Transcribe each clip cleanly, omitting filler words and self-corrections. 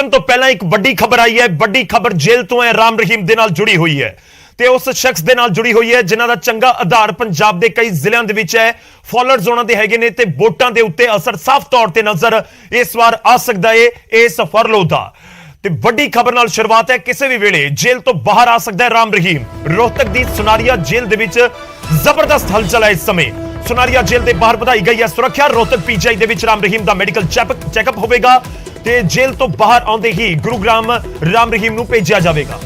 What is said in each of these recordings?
Election तो पहला एक बड़ी खबर आई है। बड़ी खबर जेल तो है, राम रहीम दे नाल जुड़ी हुई है ਤੇ ਉਸ ਸ਼ਖਸ ਦੇ ਨਾਲ ਜੁੜੀ ਹੋਈ ਹੈ ਜਿਨ੍ਹਾਂ ਦਾ ਚੰਗਾ ਆਧਾਰ ਪੰਜਾਬ ਦੇ ਕਈ ਜ਼ਿਲ੍ਹਿਆਂ ਦੇ ਵਿੱਚ ਹੈ। ਫਾਲੋਅਰਸ ਉਹਨਾਂ ਦੇ ਹੈਗੇ ਨੇ ਤੇ ਵੋਟਾਂ ਦੇ ਉੱਤੇ ਅਸਰ ਸਾਫ਼ ਤੌਰ ਤੇ ਨਜ਼ਰ ਇਸ ਵਾਰ ਆ ਸਕਦਾ ਹੈ ਇਸ ਫਰਲੋ ਦਾ। ਤੇ ਵੱਡੀ ਖਬਰ ਨਾਲ ਸ਼ੁਰੂਆਤ ਹੈ, ਕਿਸੇ ਵੀ ਵੇਲੇ ਜੇਲ੍ਹ ਤੋਂ ਬਾਹਰ ਆ ਸਕਦਾ ਹੈ ਰਾਮ ਰਹੀਮ। ਰੋਹਤਕ ਦੀ ਸੁਨਾਰੀਆ ਜੇਲ੍ਹ ਦੇ ਵਿੱਚ ਜ਼ਬਰਦਸਤ ਹਲਚਲ ਹੈ ਇਸ ਸਮੇਂ। ਸੁਨਾਰੀਆ ਜੇਲ੍ਹ ਦੇ ਬਾਹਰ ਵਧਾਈ ਗਈ ਹੈ ਸੁਰੱਖਿਆ। ਰੋਹਤਕ ਪੀਜੀਆਈ ਦੇ ਵਿੱਚ ਰਾਮ ਰਹੀਮ ਦਾ ਮੈਡੀਕਲ ਚੈੱਕਅਪ ਹੋਵੇਗਾ ਤੇ ਜੇਲ੍ਹ ਤੋਂ ਬਾਹਰ ਆਉਂਦੇ ਹੀ ਗੁਰੂਗ੍ਰਾਮ ਰਾਮ ਰਹੀਮ ਨੂੰ ਭੇਜਿਆ ਜਾਵੇਗਾ।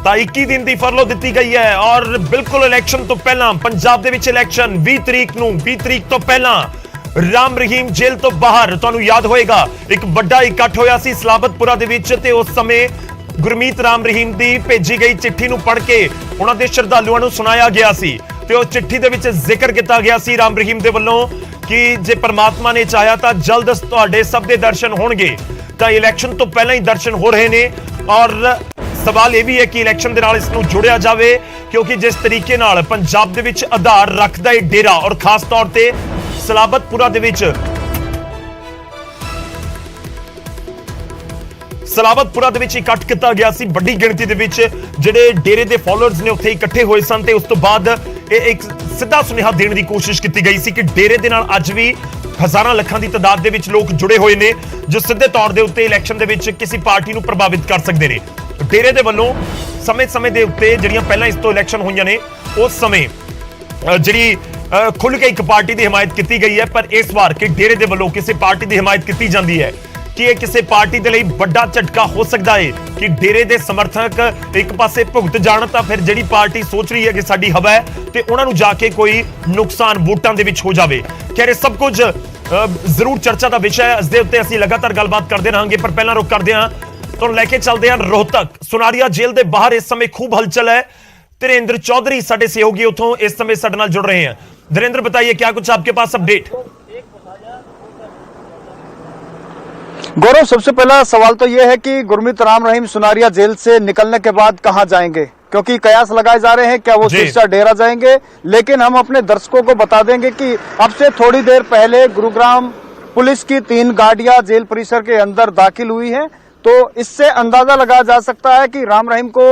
ਤਾਂ 21 ਦਿਨ ਦੀ ਫਰਲੋ ਦਿੱਤੀ ਗਈ ਹੈ ਔਰ ਬਿਲਕੁਲ ਇਲੈਕਸ਼ਨ ਤੋਂ ਪਹਿਲਾਂ ਪੰਜਾਬ ਦੇ ਵਿੱਚ ਇਲੈਕਸ਼ਨ 20 ਤਰੀਕ ਤੋਂ ਪਹਿਲਾਂ ਰਾਮ ਰਹੀਮ ਜੇਲ੍ਹ ਤੋਂ ਬਾਹਰ। ਤੁਹਾਨੂੰ ਯਾਦ ਹੋਏਗਾ ਇੱਕ ਵੱਡਾ ਇਕੱਠ ਹੋਇਆ ਸੀ ਸਲਾਬਤਪੁਰਾ ਦੇ ਵਿੱਚ ਤੇ ਉਸ ਸਮੇਂ ਗੁਰਮੀਤ ਰਾਮ ਰਹੀਮ ਦੀ ਭੇਜੀ ਗਈ ਚਿੱਠੀ ਨੂੰ ਪੜ੍ਹ ਕੇ ਉਹਨਾਂ ਦੇ ਸ਼ਰਧਾਲੂਆਂ ਨੂੰ ਸੁਣਾਇਆ ਗਿਆ ਸੀ ਤੇ ਉਹ ਚਿੱਠੀ ਦੇ ਵਿੱਚ ਜ਼ਿਕਰ ਕੀਤਾ ਗਿਆ ਸੀ ਰਾਮ ਰਹੀਮ ਦੇ ਵੱਲੋਂ ਕਿ ਜੇ ਪਰਮਾਤਮਾ ਨੇ ਚਾਹਿਆ ਤਾਂ ਜਲਦ ਤੁਹਾਡੇ ਸਭ ਦੇ ਦਰਸ਼ਨ ਹੋਣਗੇ। ਤਾਂ ਇਲੈਕਸ਼ਨ ਤੋਂ ਪਹਿਲਾਂ ਹੀ ਦਰਸ਼ਨ ਹੋ ਰਹੇ ਨੇ ਔਰ ਸਵਾਲ ਇਹ ਵੀ ਹੈ ਕਿ ਇਲੈਕਸ਼ਨ ਦੇ ਨਾਲ ਇਸ ਨੂੰ ਜੋੜਿਆ ਜਾਵੇ ਕਿਉਂਕਿ ਜਿਸ ਤਰੀਕੇ ਨਾਲ ਪੰਜਾਬ ਦੇ ਵਿੱਚ ਆਧਾਰ ਰੱਖਦਾ ਹੈ ਡੇਰਾ ਔਰ ਖਾਸ ਤੌਰ ਤੇ ਸਲਾਬਤਪੁਰਾ ਦੇ ਵਿੱਚ ਇਕੱਠ ਕੀਤਾ ਗਿਆ ਸੀ। ਵੱਡੀ ਗਿਣਤੀ ਦੇ ਵਿੱਚ ਜਿਹੜੇ ਡੇਰੇ ਦੇ ਫਾਲੋਅਰਸ ਨੇ ਉੱਥੇ ਇਕੱਠੇ ਹੋਏ ਸਨ ਤੇ ਉਸ ਤੋਂ ਬਾਅਦ ਇਹ ਇੱਕ ਸਿੱਧਾ ਸੁਨੇਹਾ ਦੇਣ ਦੀ ਕੋਸ਼ਿਸ਼ ਕੀਤੀ ਗਈ ਸੀ ਕਿ ਡੇਰੇ ਦੇ ਨਾਲ ਅੱਜ ਵੀ ਹਜ਼ਾਰਾਂ ਲੱਖਾਂ ਦੀ ਤਾਦਾਦ ਦੇ ਵਿੱਚ ਲੋਕ ਜੁੜੇ ਹੋਏ ਨੇ ਜੋ ਸਿੱਧੇ ਤੌਰ ਦੇ ਉੱਤੇ ਇਲੈਕਸ਼ਨ ਦੇ ਵਿੱਚ ਕਿਸੇ ਪਾਰਟੀ ਨੂੰ ਪ੍ਰਭਾਵਿਤ ਕਰ ਸਕਦੇ ਨੇ। ਡੇਰੇ ਦੇ ਵੱਲੋਂ ਸਮੇਂ ਦੇ ਉੱਤੇ ਜਿਹੜੀਆਂ ਪਹਿਲਾਂ ਇਸ ਤੋਂ ਇਲੈਕਸ਼ਨ ਹੋਈਆਂ ਨੇ ਉਸ ਸਮੇਂ ਜਿਹੜੀ ਖੁੱਲ੍ਹ ਕੇ ਇੱਕ ਪਾਰਟੀ ਦੀ ਹਮਾਇਤ ਕੀਤੀ ਗਈ ਹੈ ਪਰ ਇਸ ਵਾਰ ਕਿ ਡੇਰੇ ਦੇ ਵੱਲੋਂ ਕਿਸੇ ਪਾਰਟੀ ਦੀ ਹਮਾਇਤ ਕੀਤੀ ਜਾਂਦੀ ਹੈ ਕਿ ਇਹ ਕਿਸੇ ਪਾਰਟੀ ਦੇ ਲਈ ਵੱਡਾ ਝਟਕਾ ਹੋ ਸਕਦਾ ਹੈ ਕਿ ਡੇਰੇ ਦੇ ਸਮਰਥਕ ਇੱਕ ਪਾਸੇ ਭੁਗਤ ਜਾਣ ਤਾਂ ਫਿਰ ਜਿਹੜੀ ਪਾਰਟੀ ਸੋਚ ਰਹੀ ਹੈ ਕਿ ਸਾਡੀ ਹਵਾ ਹੈ ਤੇ ਉਹਨਾਂ ਨੂੰ ਜਾ ਕੇ ਕੋਈ ਨੁਕਸਾਨ ਵੋਟਾਂ ਦੇ ਵਿੱਚ ਹੋ ਜਾਵੇ। ਖੈਰ ਇਹ ਸਭ ਕੁਝ ਜ਼ਰੂਰ ਚਰਚਾ ਦਾ ਵਿਸ਼ਾ ਹੈ, ਇਸ ਦੇ ਉੱਤੇ ਅਸੀਂ ਲਗਾਤਾਰ ਗੱਲਬਾਤ ਕਰਦੇ ਰਹਾਂਗੇ ਪਰ ਪਹਿਲਾਂ ਰੁਕ ਕਰਦੇ ਹਾਂ ਤੁਹਾਨੂੰ ਲੈ ਕੇ ਚੱਲਦੇ हैं रोहतक सुनारिया जेल के बाहर। इस समय खूब हलचल है। धीरेन्द्र चौधरी साडे सहयोगी उथों इस समय साडे नाल जुड़ रहे हैं। धीरेन्द्र बताइए क्या कुछ आपके पास अपडेट? गौरव, सबसे पहला सवाल तो यह है कि गुरमीत राम रहीम सुनारिया जेल से निकलने के बाद कहां जाएंगे, क्योंकि कयास लगाए जा रहे हैं क्या वो सिरसा डेरा जाएंगे। लेकिन हम अपने दर्शकों को बता देंगे कि अब से थोड़ी देर पहले गुरुग्राम पुलिस की 3 गाड़ियां जेल परिसर के अंदर दाखिल हुई है तो इससे अंदाजा लगाया जा सकता है कि राम रहीम को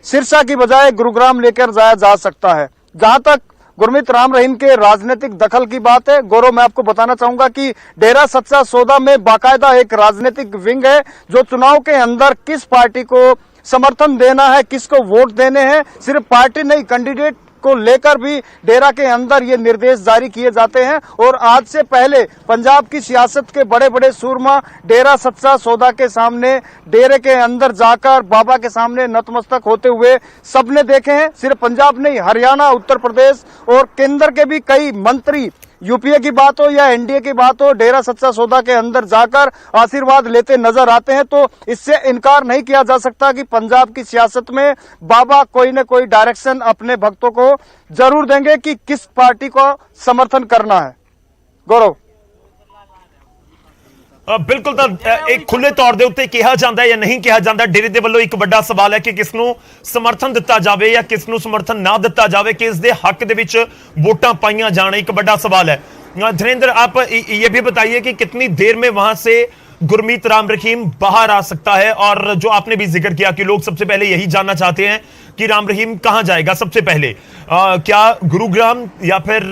सिरसा की बजाय गुरुग्राम लेकर जाया जा सकता है। जहां तक गुरमीत राम रहीम के राजनीतिक दखल की बात है गौरव, मैं आपको बताना चाहूंगा कि डेरा सच्चा सौदा में बाकायदा एक राजनीतिक विंग है जो चुनाव के अंदर किस पार्टी को समर्थन देना है, किसको वोट देने हैं, सिर्फ पार्टी नहीं कैंडिडेट को लेकर भी डेरा के अंदर ये निर्देश जारी किए जाते हैं। और आज से पहले पंजाब की सियासत के बड़े बड़े सूरमा डेरा सच्चा सौदा के सामने डेरे के अंदर जाकर बाबा के सामने नतमस्तक होते हुए सबने देखे हैं। सिर्फ पंजाब नहीं, हरियाणा, उत्तर प्रदेश और केंद्र के भी कई मंत्री, यूपीए की बात हो या एनडीए की बात हो, डेरा सच्चा सौदा के अंदर जाकर आशीर्वाद लेते नजर आते हैं। तो इससे इनकार नहीं किया जा सकता कि पंजाब की सियासत में बाबा कोई न कोई डायरेक्शन अपने भक्तों को जरूर देंगे कि किस पार्टी को समर्थन करना है। गौरव, बिल्कुल ਤਾਂ ਇੱਕ ਖੁੱਲੇ ਤੌਰ ਦੇ ਉੱਤੇ ਕਿਹਾ ਜਾਂਦਾ ਹੈ ਜਾਂ ਨਹੀਂ ਕਿਹਾ ਜਾਂਦਾ। ਡੇਰੇ ਦੇ ਵੱਲੋਂ ਇੱਕ ਵੱਡਾ ਸਵਾਲ ਹੈ ਕਿ ਕਿਸ ਨੂੰ ਸਮਰਥਨ ਦਿੱਤਾ ਜਾਵੇ ਜਾਂ ਕਿਸ ਨੂੰ ਸਮਰਥਨ ਨਾ ਦਿੱਤਾ ਜਾਵੇ, ਕਿ ਇਸ ਦੇ ਹੱਕ ਦੇ ਵਿੱਚ ਵੋਟਾਂ ਪਾਈਆਂ ਜਾਣ, ਇੱਕ ਵੱਡਾ सवाल है। धीरेन्द्र, आप ये भी बताइए कि कितनी देर में वहां से गुरमीत राम रहीम बाहर आ सकता है और जो आपने भी जिक्र किया कि लोग सबसे पहले यही जानना चाहते हैं कि राम रहीम कहां जाएगा सबसे पहले, क्या गुरुग्राम या फिर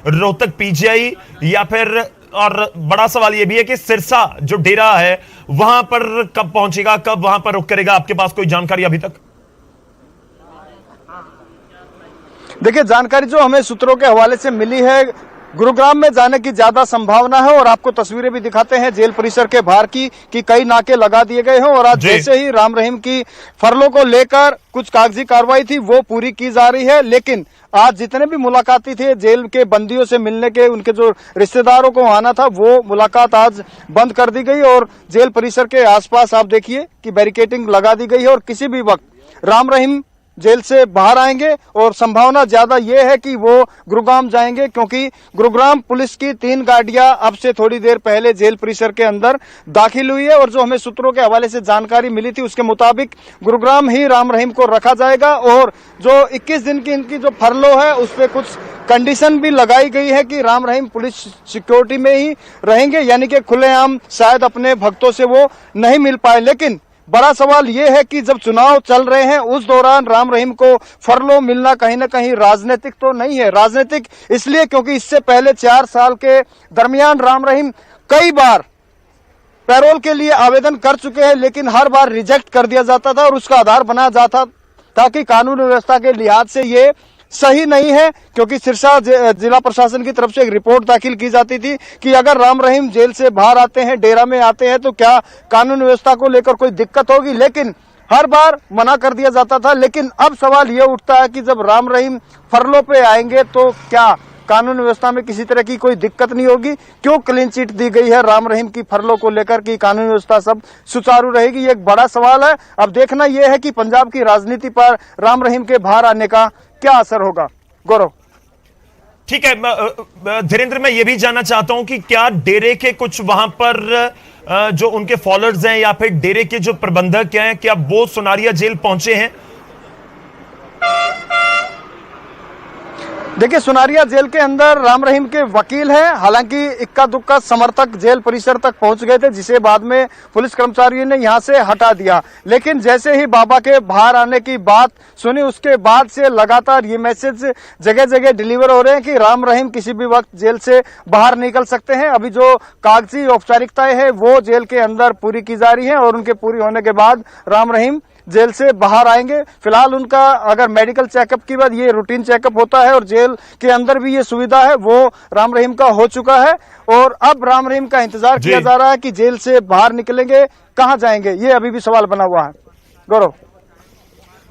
रोहतक पीजीआई या फिर, और बड़ा सवाल यह भी है कि सिरसा जो डेरा है वहां पर कब पहुंचेगा, कब वहां पर रुक करेगा? आपके पास कोई जानकारी अभी तक? देखिए, जानकारी जो हमें सूत्रों के हवाले से मिली है गुरुग्राम में जाने की ज्यादा संभावना है और आपको तस्वीरें भी दिखाते हैं जेल परिसर के बाहर की कि कई नाके लगा दिए गए हैं और आज जैसे ही राम रहीम की फरलों को लेकर कुछ कागजी कार्रवाई थी वो पूरी की जा रही है। लेकिन आज जितने भी मुलाकाती थे जेल के बंदियों से मिलने के, उनके जो रिश्तेदारों को आना था वो मुलाकात आज बंद कर दी गई और जेल परिसर के आसपास आप देखिए कि बैरिकेडिंग लगा दी गई है और किसी भी वक्त राम रहीम जेल से बाहर आएंगे और संभावना ज्यादा यह है कि वो गुरुग्राम जाएंगे, क्योंकि गुरुग्राम पुलिस की 3 गाड़ियां अब से थोड़ी देर पहले जेल परिसर के अंदर दाखिल हुई है और जो हमें सूत्रों के हवाले से जानकारी मिली थी उसके मुताबिक गुरुग्राम ही राम रहीम को रखा जाएगा और जो 21 दिन की इनकी जो फरलो है उस पर कुछ कंडीशन भी लगाई गई है कि राम रहीम पुलिस सिक्योरिटी में ही रहेंगे, यानी कि खुलेआम शायद अपने भक्तों से वो नहीं मिल पाए। लेकिन बड़ा सवाल यह है कि जब चुनाव चल रहे हैं उस दौरान राम रहीम को फरलो मिलना कहीं ना कहीं राजनीतिक तो नहीं है। राजनीतिक इसलिए क्योंकि इससे पहले 4 साल के दरमियान राम रहीम कई बार पैरोल के लिए आवेदन कर चुके हैं, लेकिन हर बार रिजेक्ट कर दिया जाता था और उसका आधार बनाया जाता था कि कानून व्यवस्था के लिहाज से ये सही नहीं है, क्योंकि सिरसा जिला प्रशासन की तरफ से एक रिपोर्ट दाखिल की जाती थी कि अगर राम रहीम जेल से बाहर आते हैं, डेरा में आते हैं, तो क्या कानून व्यवस्था को लेकर कोई दिक्कत होगी, लेकिन हर बार मना कर दिया जाता था। लेकिन अब सवाल ये उठता है कि जब राम रहीम फरलो पे आएंगे तो क्या कानून व्यवस्था में किसी तरह की कोई दिक्कत नहीं होगी? क्यों क्लीन चिट दी गई है राम रहीम की फरलो को लेकर कि कानून व्यवस्था सब सुचारू रहेगी? ये एक बड़ा सवाल है। अब देखना यह है कि पंजाब की राजनीति पर राम रहीम के बाहर आने का क्या असर होगा। गौरव, ठीक है धीरेन्द्र, मैं ये भी जानना चाहता हूं कि क्या डेरे के कुछ वहां पर जो उनके फॉलोअर्स हैं या फिर डेरे के जो प्रबंधक हैं, क्या वो सुनारिया जेल पहुंचे हैं? देखिए, सुनारिया जेल के अंदर राम रहीम के वकील हैं, हालांकि इक्का दुक्का समर्थक जेल परिसर तक पहुंच गए थे, जिसे बाद में पुलिस कर्मचारियों ने यहां से हटा दिया। लेकिन जैसे ही बाबा के बाहर आने की बात सुनी उसके बाद से लगातार ये मैसेज जगह जगह डिलीवर हो रहे हैं कि राम रहीम किसी भी वक्त जेल से बाहर निकल सकते हैं। अभी जो कागजी औपचारिकताएं हैं वो जेल के अंदर पूरी की जा रही है और उनके पूरी होने के बाद राम रहीम जेल से बाहर आएंगे। फिलहाल उनका अगर मेडिकल चेकअप की बात, ये रूटीन चेकअप होता है और जेल के अंदर भी ये सुविधा है, वो राम रहीम का हो चुका है और अब राम रहीम का इंतजार किया जा रहा है कि जेल से बाहर निकलेंगे, कहां जाएंगे, ये अभी भी सवाल बना हुआ है। गौरव,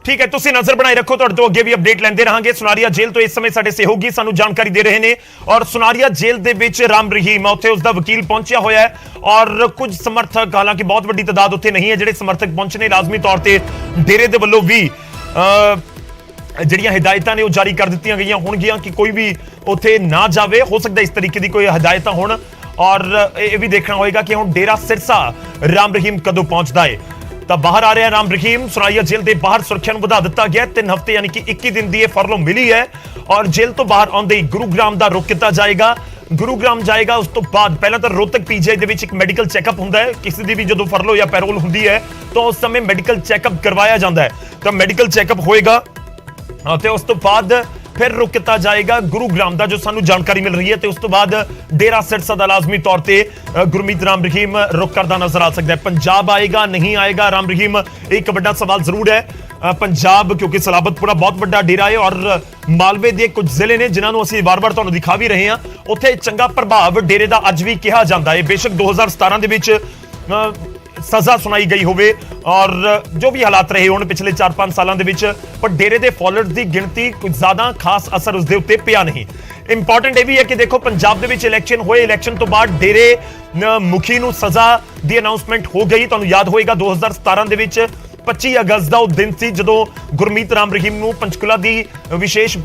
ठीक है, ਤੁਸੀਂ ਨਜ਼ਰ ਬਣਾਈ ਰੱਖੋ, ਤੁਹਾਡੇ ਤੋਂ ਅੱਗੇ ਵੀ ਅਪਡੇਟ ਲੈਂਦੇ ਰਹਾਂਗੇ। ਸੁਨਾਰੀਆ ਜੇਲ੍ਹ ਤੋਂ ਇਸ ਸਮੇਂ ਸਾਡੇ ਸਹਿਯੋਗੀ ਸਾਨੂੰ ਜਾਣਕਾਰੀ ਦੇ ਰਹੇ ਨੇ ਔਰ ਸੁਨਾਰੀਆ ਜੇਲ੍ਹ ਦੇ ਵਿੱਚ ਰਾਮ ਰਹੀਮ ਉੱਥੇ ਉਸ ਦਾ ਵਕੀਲ ਪਹੁੰਚਿਆ ਹੋਇਆ ਹੈ ਔਰ ਕੁਝ ਸਮਰਥਕ, ਹਾਲਾਂਕਿ ਬਹੁਤ ਵੱਡੀ ਤਾਦਾਦ ਉੱਥੇ ਨਹੀਂ ਹੈ, ਜਿਹੜੇ ਸਮਰਥਕ ਪਹੁੰਚੇ ਨੇ ਲਾਜ਼ਮੀ ਤੌਰ ਤੇ ਡੇਰੇ ਦੇ ਵੱਲੋਂ ਵੀ ਜਿਹੜੀਆਂ ਹਦਾਇਤਾਂ ਨੇ ਉਹ ਜਾਰੀ ਕਰ ਦਿੱਤੀਆਂ ਗਈਆਂ ਹੋਣਗੀਆਂ ਕਿ ਕੋਈ ਵੀ ਉੱਥੇ ਨਾ ਜਾਵੇ। ਹੋ ਸਕਦਾ ਇਸ ਤਰੀਕੇ ਦੀ ਕੋਈ ਹਦਾਇਤਾਂ ਹੋਣ ਔਰ ਇਹ ਵੀ ਦੇਖਣਾ ਹੋਏਗਾ ਕਿ ਹੁਣ ਡੇਰਾ ਸਿਰਸਾ ਰਾਮ ਰਹੀਮ ਕਦੋਂ ਪਹੁੰਚਦਾ ਹੈ। ਤਾਂ ਬਾਹਰ ਆ ਰਿਹਾ ਰਾਮ ਰਹੀਮ, ਸੁਨਾਰੀਆ ਜੇਲ੍ਹ ਦੇ ਬਾਹਰ ਸੁਰੱਖਿਆ ਨੂੰ ਵਧਾ ਦਿੱਤਾ ਗਿਆ। 3 ਹਫ਼ਤੇ ਯਾਨੀ ਕਿ 21 ਦਿਨ ਦੀ ਇਹ ਫਰਲੋ ਮਿਲੀ ਹੈ ਔਰ ਜੇਲ੍ਹ ਤੋਂ ਬਾਹਰ ਆਉਂਦੇ ਹੀ ਗੁਰੂਗ੍ਰਾਮ ਦਾ ਰੁਖ ਕੀਤਾ ਜਾਏਗਾ। ਗੁਰੂਗ੍ਰਾਮ ਜਾਏਗਾ, ਉਸ ਤੋਂ ਬਾਅਦ ਪਹਿਲਾਂ ਤਾਂ ਰੋਹਤਕ ਪੀਜੀਆਈ ਦੇ ਵਿੱਚ ਇੱਕ ਮੈਡੀਕਲ ਚੈੱਕਅਪ ਹੁੰਦਾ ਹੈ। ਕਿਸੇ ਦੀ ਵੀ ਜਦੋਂ ਫਰਲੋ ਜਾਂ ਪੈਰੋਲ ਹੁੰਦੀ ਹੈ ਤਾਂ ਉਸ ਸਮੇਂ ਮੈਡੀਕਲ ਚੈੱਕਅਪ ਕਰਵਾਇਆ ਜਾਂਦਾ ਹੈ, ਤਾਂ ਮੈਡੀਕਲ ਚੈੱਕਅਪ ਹੋਏਗਾ ਤੇ ਉਸ ਤੋਂ ਬਾਅਦ ਫਿਰ ਰੁਕ ਕੀਤਾ ਜਾਏਗਾ ਗੁਰੂਗ੍ਰਾਮ ਦਾ, ਜੋ ਸਾਨੂੰ ਜਾਣਕਾਰੀ ਮਿਲ ਰਹੀ ਹੈ। ਤੇ ਉਸ ਤੋਂ ਬਾਅਦ ਡੇਰਾ ਸਿਰਸਾ ਦਾ ਲਾਜ਼ਮੀ ਤੌਰ ਤੇ ਗੁਰਮੀਤ ਰਾਮ ਰਹੀਮ ਰੁਕ ਕਰਦਾ ਨਜ਼ਰ ਆ ਸਕਦਾ ਹੈ। ਪੰਜਾਬ ਆਏਗਾ ਨਹੀਂ ਆਏਗਾ ਰਾਮ ਰਹੀਮ, ਇੱਕ ਵੱਡਾ ਸਵਾਲ ਜ਼ਰੂਰ ਹੈ। ਪੰਜਾਬ ਕਿਉਂਕਿ ਸਲਾਬਤਪੁਰਾ ਬਹੁਤ ਵੱਡਾ ਡੇਰਾ ਹੈ ਔਰ ਮਾਲਵੇ ਦੇ ਕੁਝ ਜ਼ਿਲ੍ਹੇ ਨੇ ਜਿਨ੍ਹਾਂ ਨੂੰ ਅਸੀਂ ਵਾਰ-ਵਾਰ ਤੁਹਾਨੂੰ ਦਿਖਾ ਵੀ ਰਹੇ ਹਾਂ, ਉੱਥੇ ਚੰਗਾ ਪ੍ਰਭਾਵ ਡੇਰੇ ਦਾ ਅੱਜ ਵੀ ਕਿਹਾ ਜਾਂਦਾ ਹੈ। ਬੇਸ਼ੱਕ 2017 ਦੇ ਵਿੱਚ ਸਜ਼ਾ ਸੁਣਾਈ ਗਈ ਹੋਵੇ ਔਰ ਜੋ ਵੀ ਹਾਲਾਤ ਰਹੇ ਹੋਣ ਪਿਛਲੇ 4-5 ਸਾਲਾਂ ਦੇ ਵਿੱਚ, ਪਰ ਡੇਰੇ ਦੇ ਫਾਲੋਅਰਸ ਦੀ ਗਿਣਤੀ ਕੁਝ ਜ਼ਿਆਦਾ ਖਾਸ ਅਸਰ ਉਸ ਦੇ ਉੱਤੇ ਪਿਆ ਨਹੀਂ। ਇੰਪੋਰਟੈਂਟ ਇਹ ਵੀ ਹੈ ਕਿ ਦੇਖੋ, ਪੰਜਾਬ ਦੇ ਵਿੱਚ ਇਲੈਕਸ਼ਨ ਹੋਏ, ਇਲੈਕਸ਼ਨ ਤੋਂ ਬਾਅਦ ਡੇਰੇ ਮੁਖੀ ਨੂੰ ਸਜ਼ਾ ਦੀ ਅਨਾਉਂਸਮੈਂਟ ਹੋ ਗਈ। ਤੁਹਾਨੂੰ ਯਾਦ ਹੋਏਗਾ 2017 ਦੇ ਵਿੱਚ 25 ਅਗਸਤ ਦਾ ਉਹ ਦਿਨ ਸੀ ਜਦੋਂ ਗੁਰਮੀਤ ਰਾਮ ਰਹੀਮ ਨੂੰ ਪੰਚਕੂਲਾ ਦੀ ਵਿਸ਼ੇਸ਼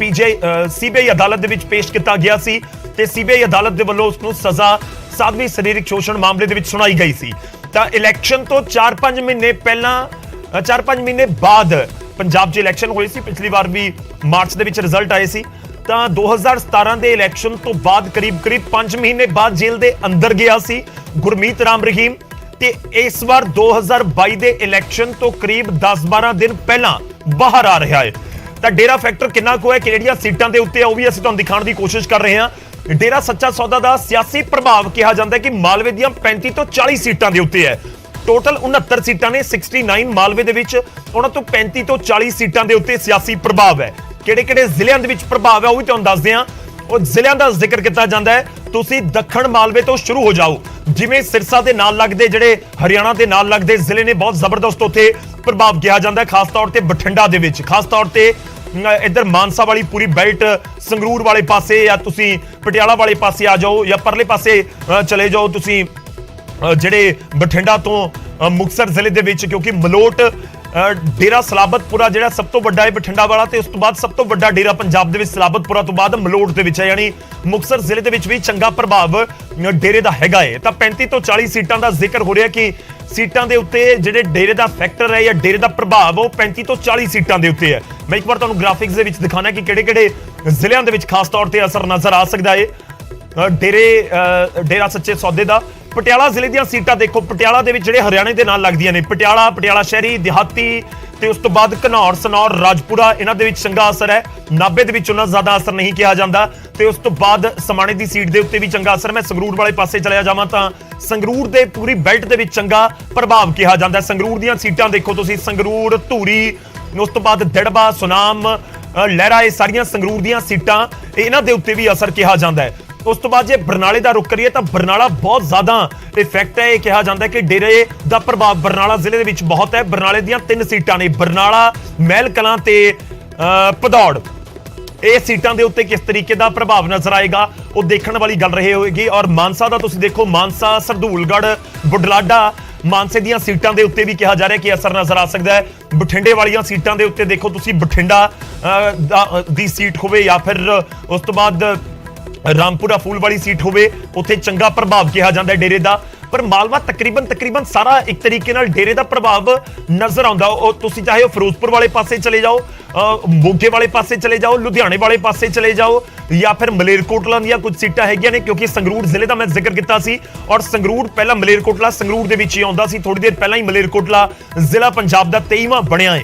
ਸੀਬੀਆਈ ਅਦਾਲਤ ਦੇ ਵਿੱਚ ਪੇਸ਼ ਕੀਤਾ ਗਿਆ ਸੀ ਤੇ ਸੀਬੀਆਈ ਅਦਾਲਤ ਦੇ ਵੱਲੋਂ ਉਸ ਨੂੰ ਸਜ਼ਾ ਸਾਧਵੀ ਸਰੀਰਕ ਸ਼ੋਸ਼ਣ ਮਾਮਲੇ ਦੇ ਵਿੱਚ ਸੁਣਾਈ ਗਈ ਸੀ। ਤਾਂ ਇਲੈਕਸ਼ਨ ਤੋਂ 4-5 ਮਹੀਨੇ ਪਹਿਲਾਂ, 4-5 ਮਹੀਨੇ ਬਾਅਦ ਪੰਜਾਬ 'ਚ ਇਲੈਕਸ਼ਨ ਹੋਏ ਸੀ। ਪਿਛਲੀ ਵਾਰ ਵੀ ਮਾਰਚ ਦੇ ਵਿੱਚ ਰਿਜ਼ਲਟ ਆਏ ਸੀ। ਤਾਂ 2017 ਦੇ ਇਲੈਕਸ਼ਨ ਤੋਂ ਬਾਅਦ ਕਰੀਬ 5 ਮਹੀਨੇ ਬਾਅਦ ਜੇਲ੍ਹ ਦੇ ਅੰਦਰ ਗਿਆ ਸੀ ਗੁਰਮੀਤ ਰਾਮ ਰਹੀਮ ਤੇ ਇਸ ਵਾਰ 2022 ਦੇ ਇਲੈਕਸ਼ਨ ਤੋਂ ਕਰੀਬ 10-12 ਦਿਨ ਪਹਿਲਾਂ ਬਾਹਰ ਆ ਰਿਹਾ ਹੈ। ਤਾਂ ਡੇਰਾ ਫੈਕਟਰ ਕਿੰਨਾ ਕੁ ਹੈ, ਕਿਹੜੀਆਂ ਸੀਟਾਂ ਦੇ ਉੱਤੇ, ਉਹ ਵੀ ਅਸੀਂ ਤੁਹਾਨੂੰ ਦਿਖਾਉਣ ਦੀ ਕੋਸ਼ਿਸ਼ ਕਰ ਰਹੇ ਹਾਂ। ਡੇਰਾ ਸੱਚਾ ਸੌਦਾ ਦਾ ਸਿਆਸੀ ਪ੍ਰਭਾਵ ਕਿਹਾ ਜਾਂਦਾ ਹੈ ਕਿ ਮਾਲਵੇ ਦੀਆਂ 35 ਤੋਂ 40 ਸੀਟਾਂ ਦੇ ਉੱਤੇ ਹੈ। ਟੋਟਲ 69 ਸੀਟਾਂ ਨੇ, 69 ਮਾਲਵੇ ਦੇ ਵਿੱਚ, ਉਹਨਾਂ ਤੋਂ 35 ਤੋਂ 40 ਸੀਟਾਂ ਦੇ ਉੱਤੇ ਸਿਆਸੀ ਪ੍ਰਭਾਵ ਹੈ। ਕਿਹੜੇ-ਕਿਹੜੇ ਜ਼ਿਲ੍ਹਿਆਂ ਦੇ ਵਿੱਚ ਪ੍ਰਭਾਵ ਹੈ ਉਹ ਵੀ ਤੁਹਾਨੂੰ ਦੱਸਦੇ ਹਾਂ। ਉਹ ਜ਼ਿਲ੍ਹਿਆਂ ਦਾ ਜ਼ਿਕਰ ਕੀਤਾ ਜਾਂਦਾ ਹੈ। ਤੁਸੀਂ ਦੱਖਣ ਮਾਲਵੇ ਤੋਂ ਸ਼ੁਰੂ ਹੋ ਜਾਓ, ਜਿਵੇਂ ਸਿਰਸਾ ਦੇ ਨਾਲ ਲੱਗਦੇ ਜਿਹੜੇ ਹਰਿਆਣਾ ਦੇ ਨਾਲ ਲੱਗਦੇ ਜ਼ਿਲ੍ਹੇ ਨੇ, ਬਹੁਤ ਜ਼ਬਰਦਸਤ ਉੱਥੇ ਪ੍ਰਭਾਵ ਕਿਹਾ ਜਾਂਦਾ ਹੈ। ਖਾਸ ਤੌਰ ਤੇ ਬਠਿੰਡਾ ਦੇ ਵਿੱਚ, ਖਾਸ ਤੌਰ ਤੇ ਇੱਧਰ ਮਾਨਸਾ ਵਾਲੀ ਪੂਰੀ ਬੈਲਟ, ਸੰਗਰੂਰ ਵਾਲੇ ਪਾਸੇ ਜਾਂ ਤੁਸੀਂ ਪਟਿਆਲਾ ਵਾਲੇ ਪਾਸੇ ਆ ਜਾਓ ਜਾਂ ਪਰਲੇ ਪਾਸੇ ਚਲੇ ਜਾਓ ਤੁਸੀਂ ਜਿਹੜੇ ਬਠਿੰਡਾ ਤੋਂ ਮੁਕਤਸਰ ਜ਼ਿਲ੍ਹੇ ਦੇ ਵਿੱਚ, ਕਿਉਂਕਿ ਮਲੋਟ ਡੇਰਾ ਸਲਾਬਤਪੁਰਾ ਜਿਹੜਾ ਸਭ ਤੋਂ ਵੱਡਾ ਹੈ ਬਠਿੰਡਾ ਵਾਲਾ, ਤੇ ਉਸ ਤੋਂ ਬਾਅਦ ਸਭ ਤੋਂ ਵੱਡਾ ਡੇਰਾ ਪੰਜਾਬ ਦੇ ਵਿੱਚ ਸਲਾਬਤਪੁਰਾ ਤੋਂ ਬਾਅਦ ਮਲੋਟ ਦੇ ਵਿੱਚ ਹੈ। ਯਾਨੀ ਮੁਕਤਸਰ ਜ਼ਿਲ੍ਹੇ ਦੇ ਵਿੱਚ ਵੀ ਚੰਗਾ ਪ੍ਰਭਾਵ ਡੇਰੇ ਦਾ ਹੈਗਾ ਹੈ। ਤਾਂ 35 ਤੋਂ 40 ਸੀਟਾਂ ਦਾ ਜ਼ਿਕਰ ਹੋ ਰਿਹਾ ਕਿ ਸੀਟਾਂ ਦੇ ਉੱਤੇ ਜਿਹੜੇ ਡੇਰੇ ਦਾ ਫੈਕਟਰ ਹੈ ਜਾਂ ਡੇਰੇ ਦਾ ਪ੍ਰਭਾਵ ਉਹ 35 ਤੋਂ 40 ਸੀਟਾਂ ਦੇ ਉੱਤੇ ਹੈ। ਮੈਂ ਇੱਕ ਵਾਰ ਤੁਹਾਨੂੰ ਗ੍ਰਾਫਿਕਸ ਦੇ ਵਿੱਚ ਦਿਖਾਣਾ ਕਿ ਕਿਹੜੇ-ਕਿਹੜੇ ਜ਼ਿਲ੍ਹਿਆਂ ਦੇ ਵਿੱਚ ਖਾਸ ਤੌਰ ਤੇ ਅਸਰ ਨਜ਼ਰ ਆ ਸਕਦਾ ਹੈ ਡੇਰਾ ਸੱਚੇ ਸੌਦੇ ਦਾ। ਪਟਿਆਲਾ ਜ਼ਿਲ੍ਹੇ ਦੀਆਂ ਸੀਟਾਂ ਦੇਖੋ, ਪਟਿਆਲਾ ਦੇ ਵਿੱਚ ਜਿਹੜੇ ਹਰਿਆਣੇ ਦੇ ਨਾਲ ਲੱਗਦੀਆਂ ਨੇ, ਪਟਿਆਲਾ ਸ਼ਹਿਰੀ, ਦਿਹਾਤੀ ਤੇ ਉਸ ਤੋਂ ਬਾਅਦ ਘਨੌਰ, ਸਨੌਰ, ਰਾਜਪੁਰਾ, ਇਹਨਾਂ ਦੇ ਵਿੱਚ ਚੰਗਾ ਅਸਰ ਹੈ। ਨਾਭੇ ਦੇ ਵਿੱਚ ਉਹਨਾਂ ਜ਼ਿਆਦਾ ਅਸਰ ਨਹੀਂ ਕਿਹਾ ਜਾਂਦਾ ਤੇ ਉਸ ਤੋਂ ਬਾਅਦ ਸਮਾਣੇ ਦੀ ਸੀਟ ਦੇ ਉੱਤੇ ਵੀ ਚੰਗਾ ਅਸਰ। ਮੈਂ ਸੰਗਰੂਰ ਵਾਲੇ ਪਾਸੇ ਚਲਿਆ ਜਾਵਾਂ ਤਾਂ ਸੰਗਰੂਰ ਦੇ ਪੂਰੀ ਬੈਲਟ ਦੇ ਵਿੱਚ ਚੰਗਾ ਪ੍ਰਭਾਵ ਕਿਹਾ ਜਾਂਦਾ। ਸੰਗਰੂਰ ਦੀਆਂ ਸੀਟਾਂ ਦੇਖੋ ਤੁਸੀਂ, ਸੰਗਰੂਰ, ਧੂਰੀ, ਉਸ ਤੋਂ ਬਾਅਦ ਦਿੜਬਾ, ਸੁਨਾਮ, ਲਹਿਰਾ, ਇਹ ਸਾਰੀਆਂ ਸੰਗਰੂਰ ਦੀਆਂ ਸੀਟਾਂ, ਇਹਨਾਂ ਦੇ ਉੱਤੇ ਵੀ ਅਸਰ ਕਿਹਾ ਜਾਂਦਾ ਹੈ। ਉਸ ਤੋਂ ਬਾਅਦ ਜੇ ਬਰਨਾਲੇ ਦਾ ਰੁਖ ਕਰੀਏ ਤਾਂ ਬਰਨਾਲਾ ਬਹੁਤ ਜ਼ਿਆਦਾ ਇਫੈਕਟ ਹੈ। ਇਹ ਕਿਹਾ ਜਾਂਦਾ ਕਿ ਡੇਰੇ ਦਾ ਪ੍ਰਭਾਵ ਬਰਨਾਲਾ ਜ਼ਿਲ੍ਹੇ ਦੇ ਵਿੱਚ ਬਹੁਤ ਹੈ। ਬਰਨਾਲੇ ਦੀਆਂ 3 ਸੀਟਾਂ ਨੇ, ਬਰਨਾਲਾ, ਮਹਿਲ ਕਲਾਂ ਤੇ ਭਦੌੜ। ਇਹ ਸੀਟਾਂ ਦੇ ਉੱਤੇ ਕਿਸ ਤਰੀਕੇ ਦਾ ਪ੍ਰਭਾਵ ਨਜ਼ਰ ਆਏਗਾ ਉਹ ਦੇਖਣ ਵਾਲੀ ਗੱਲ ਰਹੇ ਹੋਏਗੀ। ਔਰ ਮਾਨਸਾ ਦਾ ਤੁਸੀਂ ਦੇਖੋ, ਮਾਨਸਾ, ਸਰਦੂਲਗੜ੍ਹ, ਬੁਢਲਾਡਾ, ਮਾਨਸੇ ਦੀਆਂ ਸੀਟਾਂ ਦੇ ਉੱਤੇ ਵੀ ਕਿਹਾ ਜਾ ਰਿਹਾ ਕਿ ਅਸਰ ਨਜ਼ਰ ਆ ਸਕਦਾ ਹੈ। ਬਠਿੰਡੇ ਵਾਲੀਆਂ ਸੀਟਾਂ ਦੇ ਉੱਤੇ ਦੇਖੋ ਤੁਸੀਂ, ਬਠਿੰਡਾ ਦੀ ਸੀਟ ਹੋਵੇ ਜਾਂ ਫਿਰ ਉਸ ਤੋਂ ਬਾਅਦ ਰਾਮਪੁਰਾ ਫੂਲ ਵਾਲੀ ਸੀਟ ਹੋਵੇ, ਉੱਥੇ ਚੰਗਾ ਪ੍ਰਭਾਵ ਕਿਹਾ ਜਾਂਦਾ ਹੈ ਡੇਰੇ ਦਾ। ਪਰ ਮਾਲਵਾ ਤਕਰੀਬਨ ਸਾਰਾ ਇੱਕ ਤਰੀਕੇ ਨਾਲ ਡੇਰੇ ਦਾ ਪ੍ਰਭਾਵ ਨਜ਼ਰ ਆਉਂਦਾ। ਉਹ ਤੁਸੀਂ ਚਾਹੇ ਉਹ ਫਿਰੋਜ਼ਪੁਰ ਵਾਲੇ ਪਾਸੇ ਚਲੇ ਜਾਓ, ਮੋਗੇ ਵਾਲੇ ਪਾਸੇ ਚਲੇ ਜਾਓ, ਲੁਧਿਆਣੇ ਵਾਲੇ ਪਾਸੇ ਚਲੇ ਜਾਓ, ਜਾਂ ਫਿਰ ਮਲੇਰਕੋਟਲਾ ਦੀਆਂ ਕੁਝ ਸੀਟਾਂ ਹੈਗੀਆਂ ਨੇ, ਕਿਉਂਕਿ ਸੰਗਰੂਰ ਜ਼ਿਲ੍ਹੇ ਦਾ ਮੈਂ ਜ਼ਿਕਰ ਕੀਤਾ ਸੀ ਔਰ ਸੰਗਰੂਰ ਪਹਿਲਾਂ ਮਲੇਰਕੋਟਲਾ ਸੰਗਰੂਰ ਦੇ ਵਿੱਚ ਹੀ ਆਉਂਦਾ ਸੀ। ਥੋੜੀ ਦੇਰ ਪਹਿਲਾਂ ਹੀ ਮਲੇਰਕੋਟਲਾ ਜ਼ਿਲ੍ਹਾ ਪੰਜਾਬ ਦਾ 23ਵਾਂ ਬਣਿਆ ਹੈ।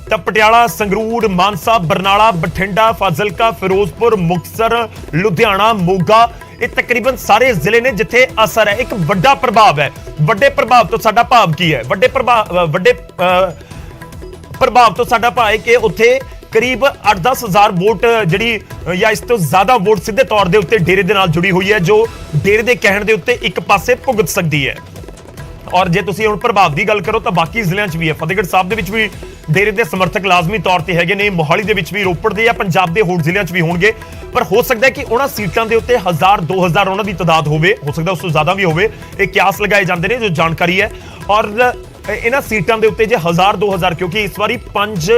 ਤਾਂ ਪਟਿਆਲਾ, ਸੰਗਰੂਰ, ਮਾਨਸਾ, ਬਰਨਾਲਾ, ਬਠਿੰਡਾ, ਫਾਜ਼ਿਲਕਾ, ਫਿਰੋਜ਼ਪੁਰ, ਮੁਕਤਸਰ, ਲੁਧਿਆਣਾ, ਮੋਗਾ, ਇਹ ਤਕਰੀਬਨ ਸਾਰੇ ਜ਼ਿਲ੍ਹੇ ਨੇ ਜਿੱਥੇ ਅਸਰ ਹੈ, ਇੱਕ ਵੱਡਾ ਪ੍ਰਭਾਵ ਹੈ। ਵੱਡੇ ਪ੍ਰਭਾਵ ਤੋਂ ਸਾਡਾ ਭਾਵ ਕੀ ਹੈ? ਵੱਡੇ ਪ੍ਰਭਾਵ ਤੋਂ ਸਾਡਾ ਭਾਵ ਹੈ ਕਿ ਉੱਥੇ ਕਰੀਬ 8-10 ਹਜ਼ਾਰ ਵੋਟ ਜਿਹੜੀ ਜਾਂ ਇਸ ਤੋਂ ਜ਼ਿਆਦਾ ਵੋਟ ਸਿੱਧੇ ਤੌਰ ਦੇ ਉੱਤੇ ਡੇਰੇ ਦੇ ਨਾਲ ਜੁੜੀ ਹੋਈ ਹੈ, ਜੋ ਡੇਰੇ ਦੇ ਕਹਿਣ ਦੇ ਉੱਤੇ ਇੱਕ ਪਾਸੇ ਭੁਗਤ ਸਕਦੀ ਹੈ। ਔਰ ਜੇ ਤੁਸੀਂ ਹੁਣ ਪ੍ਰਭਾਵ ਦੀ ਗੱਲ ਕਰੋ ਤਾਂ ਬਾਕੀ ਜ਼ਿਲ੍ਹਿਆਂ 'ਚ ਵੀ ਹੈ। ਫਤਿਹਗੜ੍ਹ ਸਾਹਿਬ ਦੇ ਵਿੱਚ ਵੀ ਡੇਰੇ ਦੇ ਸਮਰਥਕ ਲਾਜ਼ਮੀ ਤੌਰ ਤੇ ਹੈਗੇ ਨੇ, ਮੋਹਾਲੀ ਦੇ ਵਿੱਚ ਵੀ, ਰੋਪੜ ਦੇ ਜਾਂ ਪੰਜਾਬ ਦੇ ਹੋਰ ਜ਼ਿਲ੍ਹਿਆਂ 'ਚ ਵੀ ਹੋਣਗੇ। ਪਰ ਹੋ ਸਕਦਾ ਹੈ ਕਿ ਉਹਨਾਂ ਸੀਟਾਂ ਦੇ ਉੱਤੇ 1000-2000 ਉਹਨਾਂ ਦੀ ਤਾਦਾਦ ਹੋਵੇ, ਹੋ ਸਕਦਾ ਉਸ ਤੋਂ ਜ਼ਿਆਦਾ ਵੀ ਹੋਵੇ। ਇਹ ਕਿਆਸ ਲਗਾਏ ਜਾਂਦੇ ਨੇ ਜੋ ਜਾਣਕਾਰੀ ਹੈ। ਔਰ ਇਹਨਾਂ ਸੀਟਾਂ ਦੇ ਉੱਤੇ ਜੇ 1000-2000, ਕਿਉਂਕਿ ਇਸ ਵਾਰੀ 5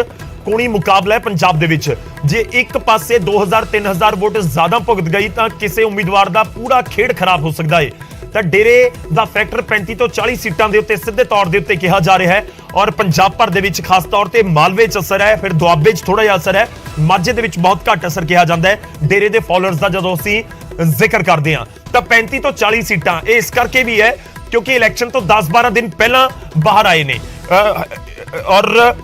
ਕੋਣੀ ਮੁਕਾਬਲਾ ਹੈ ਪੰਜਾਬ ਦੇ ਵਿੱਚ, ਜੇ ਇੱਕ ਪਾਸੇ 2000-3000 ਵੋਟ ਜ਼ਿਆਦਾ ਭੁਗਤ ਗਈ ਤਾਂ ਕਿਸੇ ਉਮੀਦਵਾਰ ਦਾ ਪੂਰਾ ਖੇਡ ਖਰਾਬ ਹੋ ਸਕਦਾ ਹੈ। ਤਾਂ ਡੇਰੇ ਦਾ ਫੈਕਟਰ 35 ਤੋਂ 40 ਸੀਟਾਂ ਦੇ ਉੱਤੇ ਸਿੱਧੇ ਤੌਰ ਦੇ ਉੱਤੇ ਕਿਹਾ ਜਾ ਰਿਹਾ ਹੈ। ਔਰ ਪੰਜਾਬ ਭਰ ਦੇ ਵਿੱਚ ਖਾਸ ਤੌਰ ਤੇ ਮਾਲਵੇ 'ਚ ਅਸਰ ਹੈ, ਫਿਰ ਦੁਆਬੇ 'ਚ ਥੋੜਾ ਜਿਹਾ ਅਸਰ ਹੈ, ਮਾਝੇ ਦੇ ਵਿੱਚ ਬਹੁਤ ਘੱਟ ਅਸਰ ਕਿਹਾ ਜਾਂਦਾ ਹੈ ਡੇਰੇ ਦੇ ਫਾਲੋਅਰਸ ਦਾ ਜਦੋਂ ਅਸੀਂ ਜ਼ਿਕਰ ਕਰਦੇ ਹਾਂ। ਤਾਂ 35 ਤੋਂ 40 ਸੀਟਾਂ ਇਹ ਇਸ ਕਰਕੇ ਵੀ ਹੈ ਕਿਉਂਕਿ ਇਲੈਕਸ਼ਨ ਤੋਂ 10-12 ਦਿਨ ਪਹਿਲਾਂ ਬਾਹਰ ਆਏ ਨੇ। ਔਰ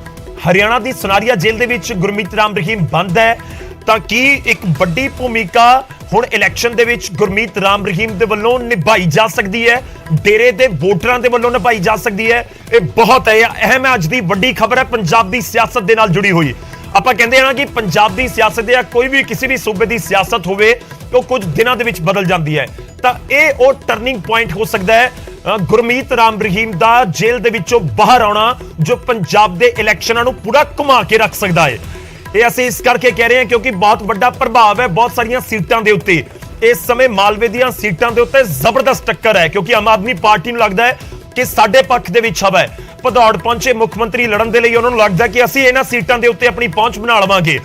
ਹਰਿਆਣਾ ਦੀ ਸੁਨਾਰੀਆ ਜੇਲ੍ਹ ਦੇ ਵਿੱਚ ਗੁਰਮੀਤ ਰਾਮ ਰਹੀਮ ਬੰਦ ਹੈ। ਤਾਂ ਕੀ ਇੱਕ ਵੱਡੀ ਭੂਮਿਕਾ ਹੁਣ ਇਲੈਕਸ਼ਨ ਦੇ ਵਿੱਚ ਗੁਰਮੀਤ ਰਾਮ ਰਹੀਮ ਦੇ ਵੱਲੋਂ ਨਿਭਾਈ ਜਾ ਸਕਦੀ ਹੈ, ਡੇਰੇ ਦੇ ਵੋਟਰਾਂ ਦੇ ਵੱਲੋਂ ਨਿਭਾਈ ਜਾ ਸਕਦੀ ਹੈ? ਇਹ ਬਹੁਤ ਅਹਿਮ ਹੈ। ਅੱਜ ਦੀ ਵੱਡੀ ਖਬਰ ਹੈ ਪੰਜਾਬ ਦੀ ਸਿਆਸਤ ਦੇ ਨਾਲ ਜੁੜੀ ਹੋਈ। ਆਪਾਂ ਕਹਿੰਦੇ ਹਾਂ ਕਿ ਪੰਜਾਬ ਦੀ ਸਿਆਸਤ ਜਾਂ ਕੋਈ ਵੀ ਕਿਸੇ ਵੀ ਸੂਬੇ ਦੀ ਸਿਆਸਤ ਹੋਵੇ ਉਹ ਕੁਝ ਦਿਨਾਂ ਦੇ ਵਿੱਚ ਬਦਲ ਜਾਂਦੀ ਹੈ। ਤਾਂ ਇਹ ਉਹ ਟਰਨਿੰਗ ਪੁਆਇੰਟ ਹੋ ਸਕਦਾ ਹੈ ਗੁਰਮੀਤ ਰਾਮ ਰਹੀਮ ਦਾ ਜੇਲ੍ਹ ਦੇ ਵਿੱਚੋਂ ਬਾਹਰ ਆਉਣਾ, ਜੋ ਪੰਜਾਬ ਦੇ ਇਲੈਕਸ਼ਨਾਂ ਨੂੰ ਪੂਰਾ ਘੁਮਾ ਕੇ ਰੱਖ ਸਕਦਾ ਹੈ। ਇਹ ਅਸੀਂ ਇਸ ਕਰਕੇ ਕਹਿ ਰਹੇ ਹਾਂ ਕਿਉਂਕਿ ਬਹੁਤ ਵੱਡਾ ਪ੍ਰਭਾਵ ਹੈ ਬਹੁਤ ਸਾਰੀਆਂ ਸੀਟਾਂ ਦੇ ਉੱਤੇ। ਇਸ ਸਮੇਂ ਮਾਲਵੇ ਦੀਆਂ ਸੀਟਾਂ ਦੇ ਉੱਤੇ ਜ਼ਬਰਦਸਤ ਟੱਕਰ ਹੈ ਕਿਉਂਕਿ ਆਮ ਆਦਮੀ ਪਾਰਟੀ ਨੂੰ ਲੱਗਦਾ ਹੈ ਕਿ ਸਾਡੇ ਪੱਖ ਦੇ ਵਿੱਚ ਹਵਾ ਹੈ। ਭਦੌੜ ਪਹੁੰਚੇ ਮੁੱਖ ਮੰਤਰੀ ਲੜਨ ਦੇ ਲਈ, ਉਹਨਾਂ ਨੂੰ ਲੱਗਦਾ ਕਿ ਅਸੀਂ ਇਹਨਾਂ ਸੀਟਾਂ ਦੇ ਉੱਤੇ ਆਪਣੀ ਪਹੁੰਚ ਬਣਾ ਲਵਾਂਗੇ।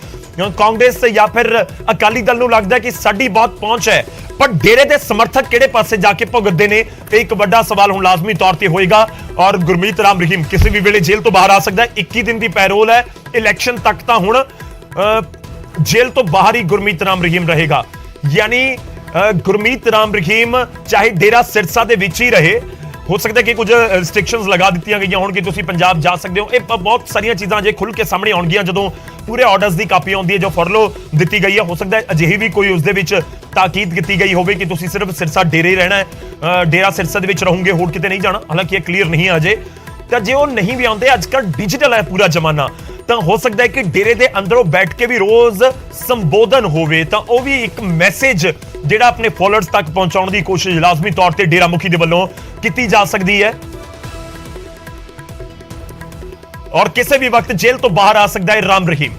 ਕਾਂਗਰਸ ਜਾਂ ਫਿਰ ਅਕਾਲੀ ਦਲ ਨੂੰ ਲੱਗਦਾ ਕਿ ਸਾਡੀ ਬਹੁਤ ਪਹੁੰਚ ਹੈ। ਪਰ ਡੇਰੇ ਦੇ ਸਮਰਥਕ ਕਿਹੜੇ ਪਾਸੇ ਜਾ ਕੇ ਭੁਗਤਦੇ ਨੇ, ਇਹ ਇੱਕ ਵੱਡਾ ਸਵਾਲ ਹੁਣ ਲਾਜ਼ਮੀ ਤੌਰ ਤੇ ਹੋਏਗਾ। ਔਰ ਗੁਰਮੀਤ ਰਾਮ ਰਹੀਮ ਕਿਸੇ ਵੀ ਵੇਲੇ ਜੇਲ੍ਹ ਤੋਂ ਬਾਹਰ ਆ ਸਕਦਾ ਹੈ। 21 ਦਿਨ ਦੀ ਪੈਰੋਲ ਹੈ, ਇਲੈਕਸ਼ਨ ਤੱਕ ਤਾਂ ਹੁਣ ਜੇਲ੍ਹ ਤੋਂ ਬਾਹਰ ਹੀ ਗੁਰਮੀਤ ਰਾਮ ਰਹੀਮ ਰਹੇਗਾ। ਯਾਨੀ ਗੁਰਮੀਤ ਰਾਮ ਰਹੀਮ ਚਾਹੇ ਡੇਰਾ ਸਿਰਸਾ ਦੇ ਵਿੱਚ ਹੀ ਰਹੇ, ਹੋ ਸਕਦਾ ਕਿ ਕੁਝ ਰਿਸਟ੍ਰਿਕਸ਼ਨਸ ਲਗਾ ਦਿੱਤੀਆਂ ਗਈਆਂ ਹੋਣ ਕਿ ਤੁਸੀਂ ਪੰਜਾਬ ਜਾ ਸਕਦੇ ਹੋ। ਇਹ ਬਹੁਤ ਸਾਰੀਆਂ ਚੀਜ਼ਾਂ ਜੇ ਖੁੱਲ ਕੇ ਸਾਹਮਣੇ ਆਉਣਗੀਆਂ ਜਦੋਂ ਪੂਰੇ ਆਰਡਰਸ ਦੀ ਕਾਪੀ ਆਉਂਦੀ ਹੈ ਜੋ ਫਰਲੋ ਦਿੱਤੀ ਗਈ ਹੈ। ਹੋ ਸਕਦਾ ਹੈ ਅਜਿਹੀ ਵੀ ਕੋਈ ਉਸ ਦੇ ਵਿੱਚ ਤਾਕੀਦ ਕੀਤੀ ਗਈ ਹੋਵੇ ਕਿ ਤੁਸੀਂ ਸਿਰਫ ਸਿਰਸਾ ਡੇਰੇ ਹੀ ਰਹਿਣਾ ਹੈ, ਡੇਰਾ ਸਿਰਸਾ ਦੇ ਵਿੱਚ ਰਹੋਗੇ, ਹੋਰ ਕਿਤੇ ਨਹੀਂ ਜਾਣਾ। ਹਾਲਾਂਕਿ ਇਹ ਕਲੀਅਰ ਨਹੀਂ ਹੈ ਅਜੇ। ਤਾਂ ਜੇ ਉਹ ਨਹੀਂ ਵੀ ਆਉਂਦੇ, ਅੱਜ ਕੱਲ੍ਹ ਡਿਜੀਟਲ ਹੈ ਪੂਰਾ ਜ਼ਮਾਨਾ, ਤਾਂ ਹੋ ਸਕਦਾ ਹੈ ਕਿ ਡੇਰੇ ਦੇ ਅੰਦਰੋਂ ਬੈਠ ਕੇ ਵੀ ਰੋਜ਼ ਸੰਬੋਧਨ ਹੋਵੇ, ਤਾਂ ਉਹ ਵੀ ਇੱਕ ਮੈਸੇਜ ਜਿਹੜਾ ਆਪਣੇ ਫਾਲੋਅਰਸ ਤੱਕ ਪਹੁੰਚਾਉਣ ਦੀ ਕੋਸ਼ਿਸ਼ ਲਾਜ਼ਮੀ ਤੌਰ ਤੇ ਡੇਰਾ ਮੁਖੀ ਦੇ ਵੱਲੋਂ ਕੀਤੀ ਜਾ ਸਕਦੀ ਹੈ। ਔਰ ਕਿਸੇ ਵੀ ਵਕਤ ਜੇਲ੍ਹ ਤੋਂ ਬਾਹਰ ਆ ਸਕਦਾ ਹੈ ਰਾਮ ਰਹੀਮ।